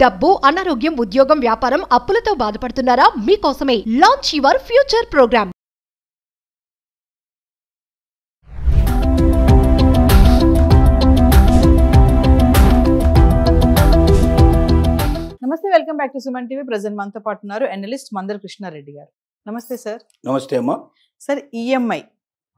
డబ్బు, అనారోగ్యం, ఉద్యోగం, వ్యాపారం, అప్పులతో బాధపడుతున్నారా? మీకోసమే లాంచ్ యువర్ ఫ్యూచర్ ప్రోగ్రామ్. నమస్తే, welcome back to Suman TV. Present మనతో పాటు ఉన్నారు అనలిస్ట్ మందర కృష్ణారెడ్డి గారు. నమస్తే సార్. నమస్తే అమ్మా. సార్, ఈఎంఐ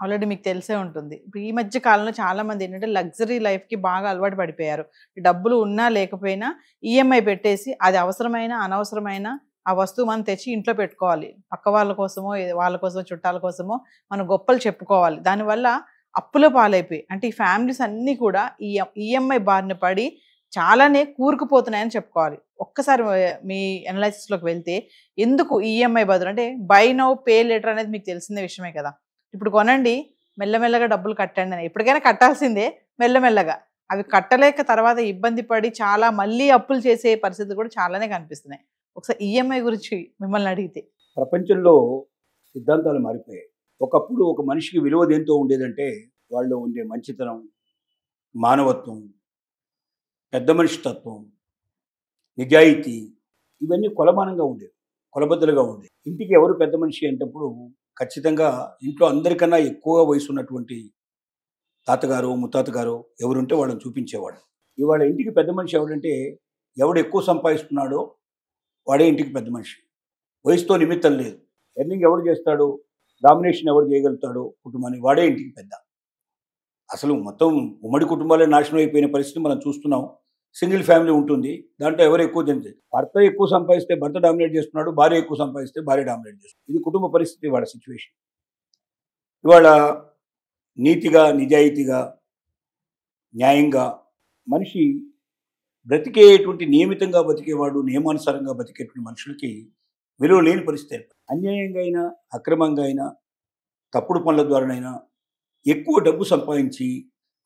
ఆల్రెడీ మీకు తెలిసే ఉంటుంది. ఇప్పుడు ఈ మధ్య కాలంలో చాలా మంది ఏంటంటే లగ్జరీ లైఫ్కి బాగా అలవాటు పడిపోయారు. డబ్బులు ఉన్నా లేకపోయినా ఈఎంఐ పెట్టేసి అది అవసరమైన అనవసరమైన ఆ వస్తువు మనం తెచ్చి ఇంట్లో పెట్టుకోవాలి. పక్క వాళ్ళ కోసమో వాళ్ళ కోసమో చుట్టాల కోసమో మనం గొప్పలు చెప్పుకోవాలి. దానివల్ల అప్పుల పాలైపోయి అంటే ఈ ఫ్యామిలీస్ అన్నీ కూడా ఈ ఈఎంఐ బారిన పడి చాలానే కూరుకుపోతున్నాయని చెప్పుకోవాలి. ఒక్కసారి మీ అనాలిసిస్లోకి వెళ్తే ఎందుకు ఈఎంఐ బదులు అంటే బై నౌ పే లెటర్ అనేది మీకు తెలిసిన విషయమే కదా. ఇప్పుడు కొనండి, మెల్లమెల్లగా డబ్బులు కట్టండి అని. ఎప్పటికైనా కట్టాల్సిందే, మెల్లమెల్లగా. అవి కట్టలేక తర్వాత ఇబ్బంది పడి చాలా మళ్ళీ అప్పులు చేసే పరిస్థితులు కూడా చాలానే కనిపిస్తున్నాయి. ఒకసారి ఈఎంఐ గురించి మిమ్మల్ని అడిగితే. ప్రపంచంలో సిద్ధాంతాలు మారిపోయాయి. ఒకప్పుడు ఒక మనిషికి విలువ దేంతో ఉండేదంటే వాళ్ళు ఉండే మంచితనం, మానవత్వం, పెద్ద మనిషి తత్వం, నిజాయితీ, ఇవన్నీ కొలమానంగా ఉండేవి, కొలబద్దలుగా ఉండేవి. ఇంటికి ఎవరు పెద్ద మనిషి అంటప్పుడు ఖచ్చితంగా ఇంట్లో అందరికన్నా ఎక్కువ వయసు ఉన్నటువంటి తాతగారు, ముత్తాతగారు ఎవరుంటే వాళ్ళని చూపించేవాడు. ఇవాళ ఇంటికి పెద్ద మనిషి ఎవడంటే ఎవడు ఎక్కువ సంపాదిస్తున్నాడో వాడే ఇంటికి పెద్ద మనిషి. వయసుతో నిమిత్తం లేదు. ఎర్నింగ్ ఎవడు చేస్తాడో, డామినేషన్ ఎవరు చేయగలుగుతాడో కుటుంబాన్ని, వాడే ఇంటికి పెద్ద. అసలు మొత్తం ఉమ్మడి కుటుంబాలే నాశనం అయిపోయిన పరిస్థితి మనం చూస్తున్నాం. సింగిల్ ఫ్యామిలీ ఉంటుంది, దాంట్లో ఎవరు ఎక్కువ తింటే భర్త ఎక్కువ సంపాదిస్తే భర్త డామినేట్ చేస్తున్నాడు, భార్య ఎక్కువ సంపాదిస్తే భార్య డామినేట్ చేస్తున్నాడు. ఇది కుటుంబ పరిస్థితి ఇవాళ సిచ్యువేషన్. ఇవాళ నీతిగా, నిజాయితీగా, న్యాయంగా మనిషి బ్రతికేటువంటి, నియమితంగా బతికేవాడు, నియమానుసారంగా బతికేటువంటి మనుషులకి విలువ లేని పరిస్థితి. అన్యాయంగా అయినా, అక్రమంగా అయినా, తప్పుడు పనుల ద్వారానైనా ఎక్కువ డబ్బు సంపాదించి,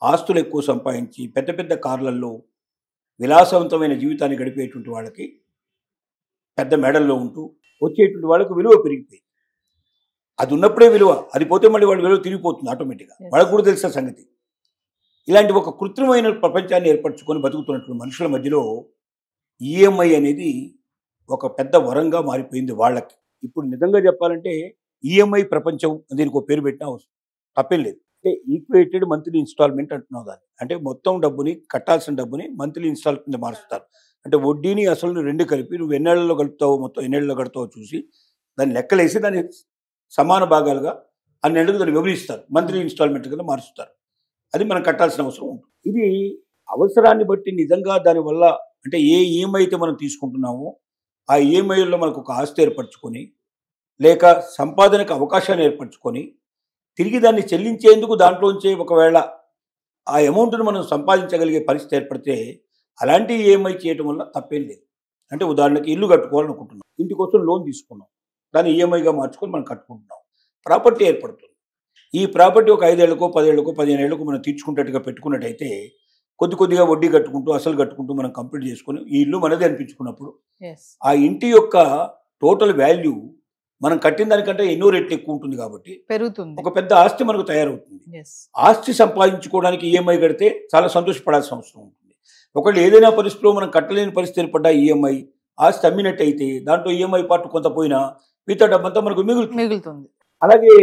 ఆస్తులు ఎక్కువ సంపాదించి, పెద్ద పెద్ద కార్లల్లో విలాసవంతమైన జీవితాన్ని గడిపేటువంటి వాళ్ళకి, పెద్ద మెడల్లో ఉంటూ వచ్చేటువంటి వాళ్ళకి విలువ పెరిగిపోయింది. అది ఉన్నప్పుడే విలువ, అది పోతే మళ్ళీ వాళ్ళ విలువ తిరిగిపోతుంది ఆటోమేటిక్గా. వాళ్ళకు కూడా తెలిసిన సంగతి. ఇలాంటి ఒక కృత్రిమైన ప్రపంచాన్ని ఏర్పరచుకొని బతుకుతున్నటువంటి మనుషుల మధ్యలో ఈఎంఐ అనేది ఒక పెద్ద వరంగా మారిపోయింది వాళ్ళకి. ఇప్పుడు నిజంగా చెప్పాలంటే ఈఎంఐ ప్రపంచం, దీనికి ఒక పేరు పెట్టినా తప్పేం లేదు. అంటే ఈక్వేటెడ్ మంత్లీ ఇన్స్టాల్మెంట్ అంటున్నావు దాన్ని. అంటే మొత్తం డబ్బుని, కట్టాల్సిన డబ్బుని మంత్లీ ఇన్స్టాల్ కింద మారుస్తారు. అంటే వడ్డీని అసలు రెండు కలిపి నువ్వు ఎన్నేళ్లలో కలుపుతావో, మొత్తం ఎన్నేళ్లలో కడతావో చూసి దాన్ని లెక్కలేసి దాన్ని సమాన భాగాలుగా అన్నేళ్లకు దాన్ని వివరిస్తారు, మంత్లీ ఇన్స్టాల్మెంట్ కింద మారుస్తారు. అది మనం కట్టాల్సిన అవసరం ఉంటుంది. ఇది అవసరాన్ని బట్టి నిజంగా దానివల్ల అంటే ఏ ఈఎంఐ అయితే మనం తీసుకుంటున్నామో ఆ ఈఎంఐలో మనకు ఒక ఆస్తి ఏర్పరచుకొని, లేక సంపాదనకు అవకాశాన్ని ఏర్పరచుకొని, తిరిగి దాన్ని చెల్లించేందుకు దాంట్లోంచే ఒకవేళ ఆ అమౌంట్ను మనం సంపాదించగలిగే పరిస్థితి ఏర్పడితే అలాంటి ఈఎంఐ చేయటం వల్ల తప్పేం లేదు. అంటే ఉదాహరణకి ఇల్లు కట్టుకోవాలనుకుంటున్నాం, ఇంటి కోసం లోన్ తీసుకున్నాం, దాన్ని ఈఎంఐగా మార్చుకొని మనం కట్టుకుంటున్నాం, ప్రాపర్టీ ఏర్పడుతుంది. ఈ ప్రాపర్టీ ఒక 5 ఏళ్లకో 10 ఏళ్లకో 15 ఏళ్లకు మనం తీర్చుకున్నట్టుగా పెట్టుకున్నట్టయితే కొద్ది కొద్దిగా వడ్డీ కట్టుకుంటూ, అసలు కట్టుకుంటూ మనం కంప్లీట్ చేసుకొని ఈ ఇల్లు మనదే అనిపించుకున్నప్పుడు ఆ ఇంటి యొక్క టోటల్ వాల్యూ మనం కట్టిన దానికంటే ఎన్నో రెట్లు ఎక్కువ ఉంటుంది కాబట్టి పెరుగుతుంది, ఒక పెద్ద ఆస్తి మనకు తయారవుతుంది. ఆస్తి సంపాదించుకోవడానికి ఈఎంఐ కడితే చాలా సంతోషపడాల్సిన అవసరం ఉంటుంది. ఒకళ్ళు ఏదైనా పరిస్థితిలో మనం కట్టలేని పరిస్థితి ఏర్పడ్డా ఈఎంఐ, ఆస్తి అమ్మినట్టయితే దాంట్లో ఈఎంఐ పార్ట్ కొంత పోయినా మిగతా డబ్బంతా మనకు మిగులుతుంది. అలాగే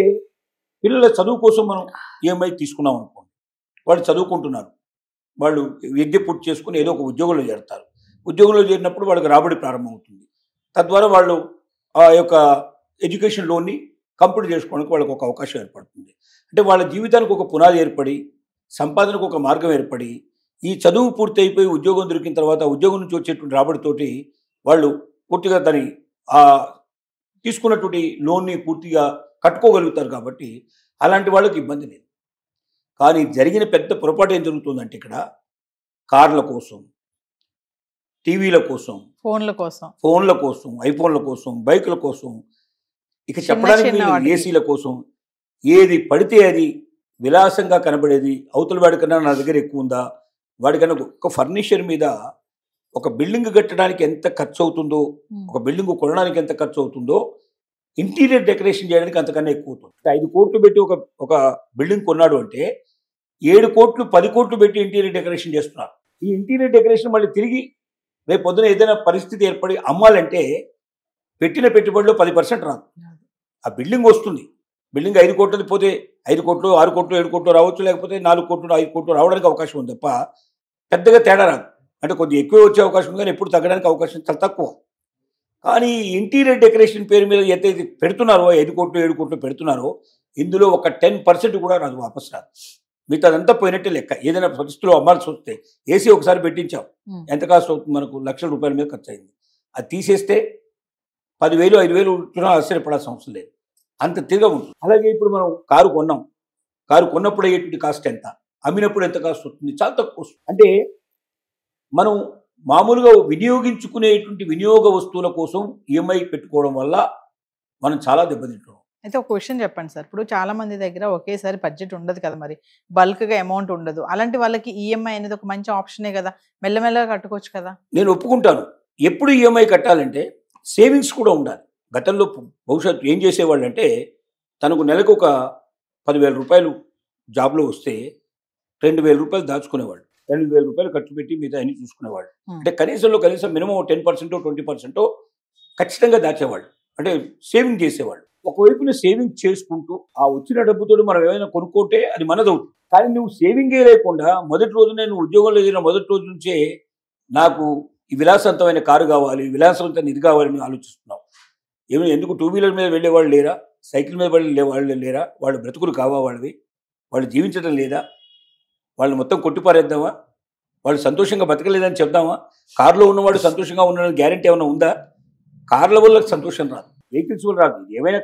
పిల్లల చదువు కోసం మనం ఈఎంఐ తీసుకున్నాం అనుకోండి, వాళ్ళు చదువుకుంటున్నారు, వాళ్ళు విద్య పూర్తి చేసుకుని ఏదో ఒక ఉద్యోగంలో చేరుతారు. ఉద్యోగంలో చేరినప్పుడు వాళ్ళకి రాబడి ప్రారంభమవుతుంది. తద్వారా వాళ్ళు ఆ యొక్క ఎడ్యుకేషన్ లోన్ని కంప్లీట్ చేసుకోవడానికి వాళ్ళకి ఒక అవకాశం ఏర్పడుతుంది. అంటే వాళ్ళ జీవితానికి ఒక పునాది ఏర్పడి, సంపాదనకు ఒక మార్గం ఏర్పడి, ఈ చదువు పూర్తి అయిపోయి ఉద్యోగం దొరికిన తర్వాత ఉద్యోగం నుంచి వచ్చేటువంటి రాబడితోటి వాళ్ళు పూర్తిగా దాన్ని తీసుకున్నటువంటి లోన్ని పూర్తిగా కట్టుకోగలుగుతారు. కాబట్టి అలాంటి వాళ్ళకి ఇబ్బంది లేదు. కానీ జరిగిన పెద్ద పొరపాటు ఏం జరుగుతుందంటే ఇక్కడ కార్ల కోసం, టీవీల కోసం, ఫోన్ల కోసం, ఐఫోన్ల కోసం, బైకుల కోసం, ఇక చెప్పడానికి ఏసీల కోసం, ఏది పడితే అది విలాసంగా కనబడేది, అవతల వాడికన్నా నా దగ్గర ఎక్కువ ఉందా, వాడికన్నా ఒక ఫర్నిచర్ మీద ఒక బిల్డింగ్ కట్టడానికి ఎంత ఖర్చు అవుతుందో, ఒక బిల్డింగ్ కొనడానికి ఎంత ఖర్చు అవుతుందో, ఇంటీరియర్ డెకరేషన్ చేయడానికి అంతకన్నా ఎక్కువ అవుతుంది. 5 కోట్లు పెట్టి ఒక బిల్డింగ్ కొన్నాడు అంటే 7 కోట్లు 10 కోట్లు పెట్టి ఇంటీరియర్ డెకరేషన్ చేస్తున్నారు. ఈ ఇంటీరియర్ డెకరేషన్ మళ్ళీ తిరిగి రేపు పొద్దున ఏదైనా పరిస్థితి ఏర్పడి అమ్మాలంటే పెట్టిన పెట్టుబడిలో 10% రాదు. ఆ బిల్డింగ్ వస్తుంది, బిల్డింగ్ 5 కోట్లది పోతే 5 కోట్లు 6 కోట్లు 7 కోట్లు రావచ్చు, లేకపోతే 4 కోట్లు 5 కోట్లు రావడానికి అవకాశం ఉంది తప్ప పెద్దగా తేడా రాదు. అంటే కొద్దిగా ఎక్కువ వచ్చే అవకాశం ఉంది కానీ ఎప్పుడు తగ్గడానికి అవకాశం చాలా తక్కువ. కానీ ఇంటీరియర్ డెకరేషన్ పేరు మీద ఎంతైతే పెడుతున్నారో 5 కోట్లు 7 కోట్లు పెడుతున్నారో ఇందులో ఒక 10% కూడా రాదు, వాపస్ రాదు. మిగతాదంతా పోయినట్టే లెక్క. ఏదైనా పరిస్థితుల్లో అమ్మాల్సి వస్తే ఏసీ ఒకసారి పెట్టించాం, ఎంత కాస్ట్ అవుతుంది మనకు? లక్షల రూపాయల మీద ఖర్చు అయింది. అది తీసేస్తే 10,000 5,000 ఉంటున్నా ఆశ్చర్యపడాల్సిన అవసరం లేదు, అంత తిరిగా ఉంటుంది. అలాగే ఇప్పుడు మనం కారు కొన్నాం, కారు కొన్నప్పుడు అయ్యేటువంటి కాస్ట్ ఎంత, అమ్మినప్పుడు ఎంత కాస్ట్ వస్తుంది? చాలా తక్కువ వస్తుంది. అంటే మనం మామూలుగా వినియోగించుకునేటువంటి వినియోగ వస్తువుల కోసం ఈఎంఐ పెట్టుకోవడం వల్ల మనం చాలా దెబ్బతింటాం. అయితే ఒక క్వశ్చన్ చెప్పండి సార్, ఇప్పుడు చాలా మంది దగ్గర ఒకేసారి బడ్జెట్ ఉండదు కదా, మరి బల్క్గా అమౌంట్ ఉండదు, అలాంటి వాళ్ళకి ఈఎంఐ అనేది ఒక మంచి ఆప్షనే కదా, మెల్లమెల్లగా కట్టుకోవచ్చు కదా. నేను ఒప్పుకుంటాను. ఎప్పుడు ఈఎంఐ కట్టాలంటే సేవింగ్స్ కూడా ఉండాలి. గతంలో భవిష్యత్తు ఏం చేసేవాళ్ళు అంటే తనకు నెలకు ఒక 10,000 రూపాయలు జాబ్లో వస్తే 2,000 రూపాయలు దాచుకునేవాళ్ళు, 2,000 రూపాయలు ఖర్చు పెట్టి మిగతా అన్ని చూసుకునేవాళ్ళు. అంటే కనీసం మినిమం 10% 20% ఖచ్చితంగా దాచేవాళ్ళు, అంటే సేవింగ్ చేసేవాళ్ళు. ఒకవైపున సేవింగ్ చేసుకుంటూ ఆ వచ్చిన డబ్బుతో మనం ఏమైనా కొనుక్కుంటే అది మనదవుతుంది. కానీ నువ్వు సేవింగే లేకుండా మొదటి రోజు నేను ఉద్యోగంలో ఎదిగిన మొదటి రోజు నుంచే నాకు ఈ విలాసవంతమైన కారు కావాలి, విలాసవంతమైన ఇది కావాలని ఆలోచిస్తున్నావు. ఏమైనా ఎందుకు 2 వీలర్ మీద వెళ్ళే వాళ్ళు లేరా, సైకిల్ మీద వెళ్ళే వాళ్ళు లేరా? వాళ్ళు బ్రతుకులు కావా వాళ్ళవి? వాళ్ళు జీవించడం లేదా? వాళ్ళని మొత్తం కొట్టిపారేద్దామా? వాళ్ళు సంతోషంగా బతకలేదని చెప్దామా? కారులో ఉన్నవాడు సంతోషంగా ఉన్నాడని గ్యారెంటీ ఏమైనా ఉందా? కార్ల వల్ల సంతోషం రాదు, వెహికల్స్ వల్ల రాదు. ఏమైనా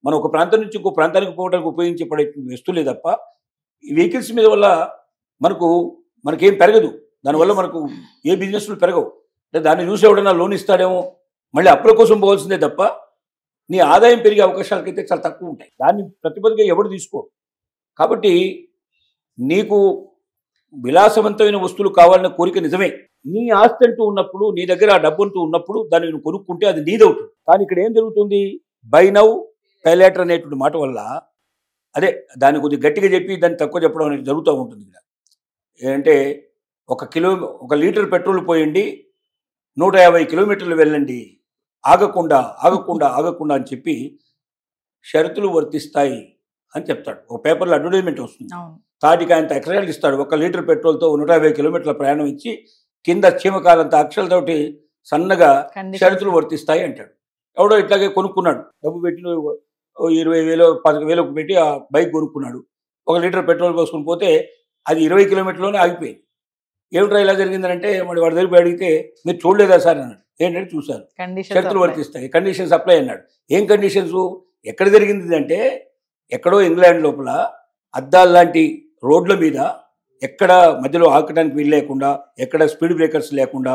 మనం ఒక ప్రాంతం నుంచి ఇంకో ప్రాంతానికి పోవడానికి ఉపయోగించబడే వస్తువులే తప్ప ఈ వెహికల్స్ మీద వల్ల మనకేం పెరగదు. దానివల్ల మనకు ఏ బిజినెస్లు పెరగవు. అంటే దాన్ని చూసి ఎవడన్నా లోన్ ఇస్తాడేమో, మళ్ళీ అప్పుల కోసం పోవాల్సిందే తప్ప నీ ఆదాయం పెరిగే అవకాశాలకైతే చాలా తక్కువ ఉంటాయి. దాన్ని ప్రతిపదిగా ఎవడు తీసుకోడు. కాబట్టి నీకు విలాసవంతమైన వస్తువులు కావాలన్న కోరిక నిజమే. నీ ఆస్తి అంటూ ఉన్నప్పుడు, నీ దగ్గర ఆ డబ్బు అంటూ ఉన్నప్పుడు దాన్ని నువ్వు కొనుక్కుంటే అది నీదవుతుంది. కానీ ఇక్కడ ఏం జరుగుతుంది? బై నౌ పే లేటర్ అనేటువంటి మాట వల్ల దాన్ని కొద్దిగా గట్టిగా చెప్పి దాన్ని తక్కువ చెప్పడం అనేది జరుగుతూ ఉంటుంది. ఇక్కడ ఏంటంటే 1 లీటర్ పెట్రోల్ పోయండి 150 కిలోమీటర్లు వెళ్ళండి, ఆగకుండా అని చెప్పి షరతులు వర్తిస్తాయి అని చెప్తాడు. ఒక పేపర్లో అడ్వర్టైజ్మెంట్ వస్తుంది. తాటికాయంత అక్షరాలు ఇస్తాడు. 1 లీటర్ పెట్రోల్తో 150 కిలోమీటర్ల ప్రయాణం ఇచ్చి కింద చీమకాలంత అక్షరాలతోటి సన్నగా షరతులు వర్తిస్తాయి అంటాడు. ఎవడో ఇట్లాగే కొనుక్కున్నాడు, డబ్బు పెట్టి 20,000 15,000 పెట్టి ఆ బైక్ కొనుక్కున్నాడు. 1 లీటర్ పెట్రోల్ పోసుకుని పోతే అది 20 కిలోమీటర్లోనే ఆగిపోయింది. ఏమిట్రా ఇలా జరిగిందంటే మరి వాడి దగ్గర అడిగితే మీరు చూడలేదా సార్ అన్నాడు. ఏంటంటే చూశారు, షరతులు వర్తిస్తాయి, కండిషన్స్ అప్లై అన్నాడు. ఏం కండిషన్స్? ఎక్కడ జరిగింది అంటే ఎక్కడో ఇంగ్లాండ్ లోపల అద్దాల లాంటి రోడ్ల మీద ఎక్కడ మధ్యలో ఆకడానికి వీలు లేకుండా, ఎక్కడ స్పీడ్ బ్రేకర్స్ లేకుండా,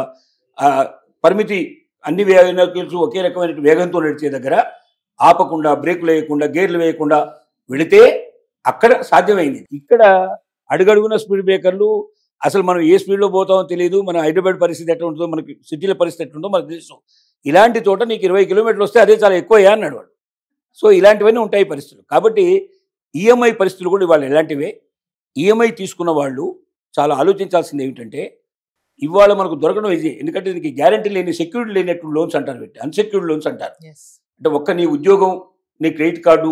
పరిమితి అన్ని వెహికల్స్ ఒకే రకమైన వేగంతో నడిచే దగ్గర ఆపకుండా, బ్రేకులు వేయకుండా, గేర్లు వేయకుండా వెళితే అక్కడ సాధ్యమైంది. ఇక్కడ అడుగడుగున స్పీడ్ బ్రేకర్లు, అసలు మనం ఏ స్పీడ్లో పోతామో తెలియదు. మన హైదరాబాద్ పరిస్థితి ఎట్లా ఉంటుందో, మనకి సిటీల పరిస్థితి ఎట్లుందో మనకు తెలుసు. ఇలాంటి చోట నీకు 20 కిలోమీటర్లు వస్తే అదే చాలా ఎక్కువయ్యా అన్నాడు వాడు. సో ఇలాంటివన్నీ ఉంటాయి పరిస్థితులు. కాబట్టి ఈఎంఐ పరిస్థితులు కూడా ఇవాళ ఇలాంటివే. ఈఎంఐ తీసుకున్న వాళ్ళు చాలా ఆలోచించాల్సింది ఏమిటంటే ఇవాళ మనకు దొరకడం ఈజీ. ఎందుకంటే దీనికి గ్యారంటీ లేని, సెక్యూరిటీ లేనటువంటి లోన్స్ అంటారు, అన్సెక్యూర్డ్ లోన్స్ అంటారు. అంటే నీ ఉద్యోగం, నీ క్రెడిట్ కార్డు,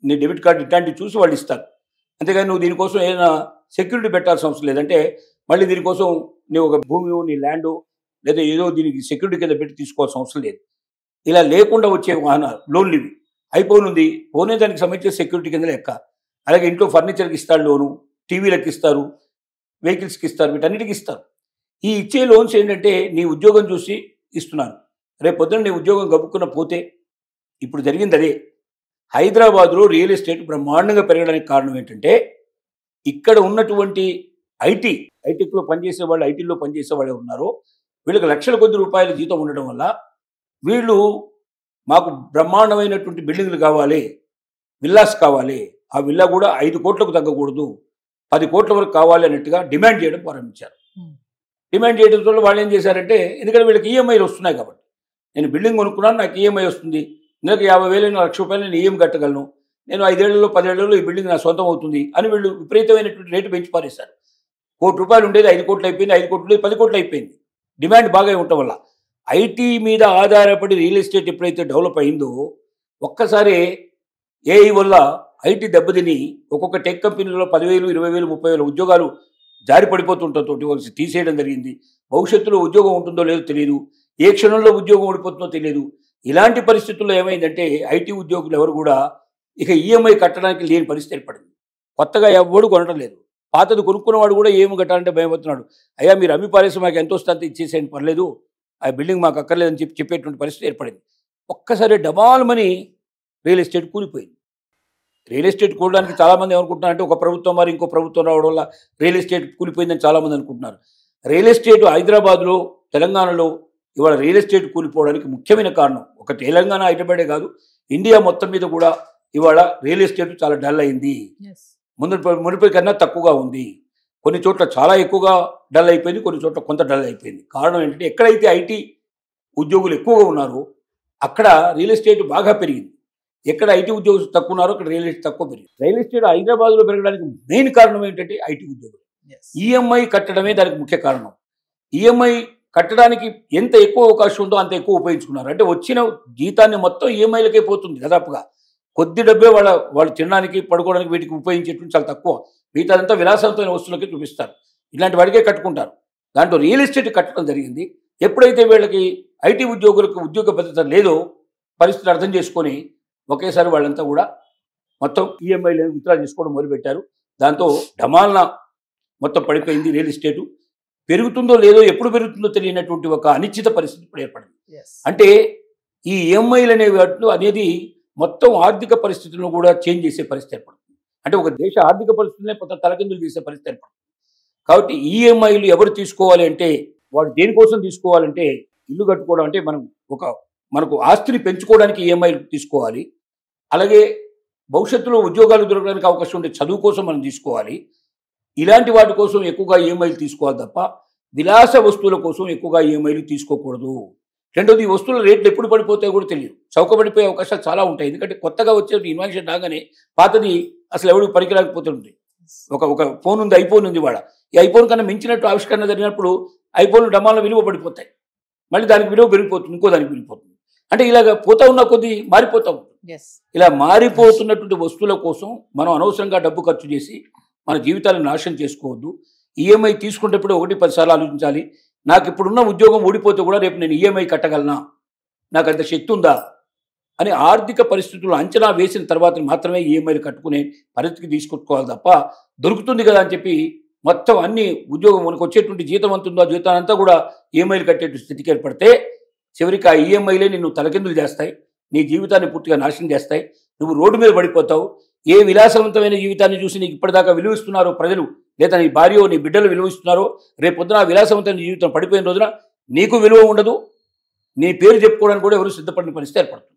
నీ డెబిట్ కార్డు ఇట్లాంటివి చూసి వాళ్ళు ఇస్తారు. అంతేగాని నువ్వు దీనికోసం ఏదైనా సెక్యూరిటీ పెట్టాల్సిన అవసరం లేదంటే మళ్ళీ దీనికోసం నువ్వు ఒక భూమి, నీ ల్యాండ్ లేదా ఏదో దీనికి సెక్యూరిటీ కింద పెట్టి తీసుకోవాల్సిన అవసరం లేదు. ఇలా లేకుండా వచ్చే లోన్లు ఇవి. అయిపోనుంది పోనే దానికి సంబంధించిన సెక్యూరిటీ కింద లెక్క. అలాగే ఇంట్లో ఫర్నిచర్కి ఇస్తాడు లోను, టీవీలకు ఇస్తారు, వెహికల్స్కి ఇస్తారు, వీటన్నిటికి ఇస్తారు. ఈ ఇచ్చే లోన్స్ ఏంటంటే నీ ఉద్యోగం చూసి ఇస్తున్నారు. రేపు పొద్దున్న నీ ఉద్యోగం గబుక్కున్న పోతే, ఇప్పుడు జరిగింది అదే. హైదరాబాద్లో రియల్ ఎస్టేట్ బ్రహ్మాండంగా పెరగడానికి కారణం ఏంటంటే ఇక్కడ ఉన్నటువంటి ఐటీలో పనిచేసే వాళ్ళు, ఐటీలో పనిచేసే వాళ్ళు ఉన్నారో వీళ్ళకి లక్షల కొద్ది రూపాయల జీతం ఉండడం వల్ల వీళ్ళు మాకు బ్రహ్మాండమైనటువంటి బిల్డింగ్లు కావాలి, విల్లాస్ కావాలి, ఆ విల్లా కూడా 5 కోట్లకు తగ్గకూడదు, 10 కోట్ల వరకు కావాలి అన్నట్టుగా డిమాండ్ చేయడం ప్రారంభించారు. డిమాండ్ చేయడం వల్ల వాళ్ళు ఏం చేశారంటే, ఎందుకంటే వీళ్ళకి ఈఎంఐలు వస్తున్నాయి కాబట్టి, నేను బిల్డింగ్ కొనుక్కున్నాను, నాకు ఈఎంఐ వస్తుంది, నెలకు 50,000 1,00,000 నేను ఈఎం కట్టగలను, నేను 5 ఏళ్లలో 10 ఏళ్లలో ఈ బిల్డింగ్ నా సొంతం అవుతుంది అని వీళ్ళు విపరీతమైనటువంటి రేటు పెంచి పారేశారు. ₹1 కోటి ఉండేది 5 కోట్లు అయిపోయింది, 5 కోట్లు 10 కోట్లు అయిపోయింది. డిమాండ్ బాగా ఉండటం వల్ల. ఐటీ మీద ఆధారపడి రియల్ ఎస్టేట్ ఎప్పుడైతే డెవలప్ అయిందో ఒక్కసారి ఏఐ వల్ల ఐటీ దెబ్బతిని ఒక్కొక్క టెక్ కంపెనీలో 10,000, 20,000, 30,000 ఉద్యోగాలు జారి పడిపోతుండటంతో తీసేయడం జరిగింది. భవిష్యత్తులో ఉద్యోగం ఉంటుందో లేదో తెలియదు, ఏ క్షణంలో ఉద్యోగం ఓడిపోతుందో తెలియదు. ఇలాంటి పరిస్థితుల్లో ఏమైందంటే ఐటీ ఉద్యోగులు ఎవరు కూడా ఇక ఈఎంఐ కట్టడానికి లేని పరిస్థితి ఏర్పడింది. కొత్తగా ఎవడు కొనడం లేదు, పాతది కొనుక్కున్నవాడు కూడా ఏమి కట్టాలంటే భయపడుతున్నాడు. అయ్యా మీరు అమ్మి పారేసి మాకు ఎంతో వస్తే ఇచ్చేసేయండి, పర్లేదు, ఆ బిల్డింగ్ మాకు అక్కర్లేదని చెప్పేటువంటి పరిస్థితి ఏర్పడింది. ఒక్కసారి డబాల్మని రియల్ ఎస్టేట్ కూలిపోయింది. రియల్ ఎస్టేట్ కూలడానికి చాలామంది ఏమనుకుంటున్నారంటే ఒక ప్రభుత్వం మరి ఇంకో ప్రభుత్వం రావడం వల్ల రియల్ ఎస్టేట్ కూలిపోయిందని చాలామంది అనుకుంటున్నారు. రియల్ ఎస్టేట్ హైదరాబాద్లో, తెలంగాణలో ఇవాళ రియల్ ఎస్టేట్ కూలిపోవడానికి ముఖ్యమైన కారణం ఒక తెలంగాణ, హైదరాబాదే కాదు, ఇండియా మొత్తం మీద కూడా ఇవాళ రియల్ ఎస్టేట్ చాలా డల్ అయింది. మునుపటి కన్నా తక్కువగా ఉంది. కొన్ని చోట్ల చాలా ఎక్కువగా డల్ అయిపోయింది, కొన్ని చోట్ల కొంత డల్ అయిపోయింది. కారణం ఏంటంటే ఎక్కడైతే ఐటీ ఉద్యోగులు ఎక్కువగా ఉన్నారో అక్కడ రియల్ ఎస్టేట్ బాగా పెరిగింది. ఎక్కడ ఐటీ ఉద్యోగులు తక్కువ ఉన్నారో అక్కడ రియల్ ఎస్టేట్ తక్కువ పెరిగింది. రియల్ ఎస్టేట్ హైదరాబాద్లో పెరగడానికి మెయిన్ కారణం ఏంటంటే ఐటీ ఉద్యోగులు. ఈఎంఐ కట్టడమే దానికి ముఖ్య కారణం. ఈఎంఐ కట్టడానికి ఎంత ఎక్కువ అవకాశం ఉందో అంత ఎక్కువ ఉపయోగించుకున్నారు. అంటే వచ్చిన జీతాన్ని మొత్తం ఈఎంఐలకే పోతుంది దాదాపుగా. కొద్ది డబ్బే వాళ్ళు తినడానికి, పడుకోవడానికి వీటికి ఉపయోగించేటువంటి చాలా తక్కువ. మిగతాదంతా విలాసవంతమైన వస్తువులకే చూపిస్తారు, ఇలాంటి వాడికే కట్టుకుంటారు. దాంట్లో రియల్ ఎస్టేట్ కట్టడం జరిగింది. ఎప్పుడైతే వీళ్ళకి ఐటీ ఉద్యోగులకు ఉద్యోగ భద్రత లేదో పరిస్థితి అర్థం చేసుకొని ఒకేసారి వాళ్ళంతా కూడా మొత్తం ఈఎంఐలు విత్డ్రా చేసుకోవడం మొదలుపెట్టారు. దాంతో డమాల్న మొత్తం పడిపోయింది రియల్ ఎస్టేటు. పెరుగుతుందో లేదో, ఎప్పుడు పెరుగుతుందో తెలియనటువంటి ఒక అనిశ్చిత పరిస్థితి ఇప్పుడు ఏర్పడింది. అంటే ఈ ఈఎంఐలు అనేది మొత్తం ఆర్థిక పరిస్థితులను కూడా చేంజ్ చేసే పరిస్థితి ఏర్పడుతుంది. అంటే ఒక దేశ ఆర్థిక పరిస్థితులనే కొంత తలకిందులు చేసే పరిస్థితి ఏర్పడుతుంది. కాబట్టి ఈఎంఐలు ఎవరు తీసుకోవాలి అంటే, వాడు దేనికోసం తీసుకోవాలంటే ఇల్లు కట్టుకోవడం, అంటే మనకు ఆస్తిని పెంచుకోవడానికి ఈఎంఐలు తీసుకోవాలి. అలాగే భవిష్యత్తులో ఉద్యోగాలు దొరకడానికి అవకాశం ఉండే చదువు కోసం మనం తీసుకోవాలి. ఇలాంటి వాటి కోసం ఎక్కువగా ఈఎంఐలు తీసుకోవాలి తప్ప విలాస వస్తువుల కోసం ఎక్కువగా ఈఎంఐలు తీసుకోకూడదు. రెండోది, ఈ వస్తువుల రేట్లు ఎప్పుడు పడిపోతాయో కూడా తెలియదు. చౌకబడిపోయే అవకాశాలు చాలా ఉంటాయి. ఎందుకంటే కొత్తగా వచ్చే ఇన్వెన్షన్ రాగానే పాతది అసలు ఎవరు పనికిరాకపోతుంది. ఒక ఫోన్ ఉంది, ఐఫోన్ ఉంది. వాడ ఈ ఐఫోన్ కన్నా మించినట్టు ఆవిష్కరణ జరిగినప్పుడు ఐఫోన్ డమాల విలువ పడిపోతాయి, మళ్ళీ దానికి విలువ పెరిగిపోతుంది, ఇంకో దానికి పెరిగిపోతుంది. అంటే ఇలాగ పోతా ఉన్న కొద్దీ మారిపోతా ఉంటుంది. ఇలా మారిపోతున్నటువంటి వస్తువుల కోసం మనం అనవసరంగా డబ్బు ఖర్చు చేసి మన జీవితాలను నాశనం చేసుకోవద్దు. ఈఎంఐ తీసుకునేటప్పుడు 1-10 సార్లు ఆలోచించాలి. నాకు ఇప్పుడున్న ఉద్యోగం ఊడిపోతే కూడా రేపు నేను ఈఎంఐ కట్టగలనా, నాకు అంత శక్తి ఉందా అని ఆర్థిక పరిస్థితులు అంచనా వేసిన తర్వాత మాత్రమే ఈఎంఐలు కట్టుకునే పరిస్థితికి తీసుకొచ్చుకోవాలి తప్ప దొరుకుతుంది కదా అని చెప్పి మొత్తం అన్ని ఉద్యోగం మనకు వచ్చేటువంటి జీతం అంతుందో ఆ జీతానంతా కూడా ఈఎంఐలు కట్టేటువంటి స్థితికి ఏర్పడితే చివరికి ఆ ఈఎంఐలే నిన్ను తలకిందులు చేస్తాయి, నీ జీవితాన్ని పూర్తిగా నాశనం చేస్తాయి. నువ్వు రోడ్డు మీద పడిపోతావు. ఏ విలాసవంతమైన జీవితాన్ని చూసి నీకు ఇప్పటిదాకా విలువిస్తున్నారో ప్రజలు, లేదా నీ భార్యో నీ బిడ్డలు విలువిస్తున్నారో, రేపు పొద్దున ఆ విలాసవంతమైన జీవితం పడిపోయిన రోజున నీకు విలువ ఉండదు, నీ పేరు చెప్పుకోవడానికి కూడా ఎవరు సిద్ధపడిన పరిస్థితి ఏర్పడుతుంది.